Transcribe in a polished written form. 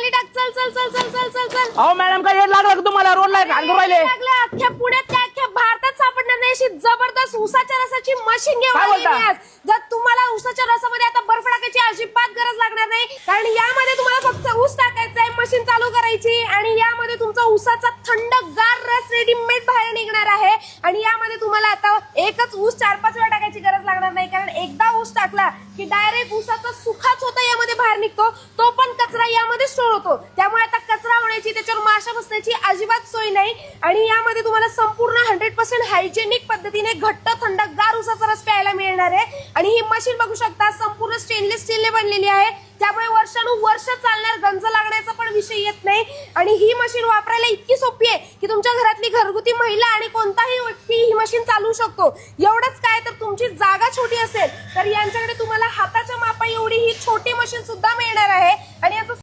खाली टाक. चल चल चल चल चल चल चल. अहो मॅडम काय येड लागला का तुम्हाला? रोडला घाण करू राहिले. अख्ख्या पुण्यात काय अख्ख्या भारतात सापडणार नाही अशी जबरदस्त ऊसाच्या रसाची मशीन घेऊन काय आलेली बोलता? आहे. जर तुम्हाला ऊसाच्या रसामध्ये आता बर्फ टाकायची अजिबात गरज लागणार नाही, कारण यामध्ये तुम्हाला फक्त ऊस टाकायचा आहे, मशीन चालू करायची आणि यामध्ये तुमचा ऊसाचा थंडगार रस रेडीमेड बाहेर निघणार आहे. आणि यामध्ये तुम्हाला आता एकच ऊस 4-5 वेळा टाकायची गरज लागणार नाही, कारण एकदा ऊस टाकला की डायरेक्ट ऊसाचा सुखाच होता यामध्ये बाहेर निघतो, तो पण कचरा यामध्ये स्टोर होतो. त्यामुळे आता कचरा होण्याची, त्याच्यावर माशा बसण्याची अजिबात सोय नाही. आणि यामध्ये तुम्हाला संपूर्ण 100% हायजेनिक पद्धतीने घट्ट थंडगार ऊसाचा रस प्यायला मिळणार आहे. आणि ही मशीन बघू शकता संपूर्ण स्टेनलेस स्टीलने बनलेली आहे, त्यामुळे वर्षानुवर्ष चालणार, गंज लागण्याचा पण विषय येत नाही. आणि ही मशीन वापरायला इतकी सोपी आहे की तुमच्या घरातली घरगुती महिला आणि कोणताही व्यक्ती ही मशीन चालवू शकतो. एवढंच काय, तर तुमची जागा छोटी असेल तर यांच्याकडे तुम्हाला हाताच्या मापा एवढी ही छोटी मशीन सुद्धा मिळणार आहे. आणि याचं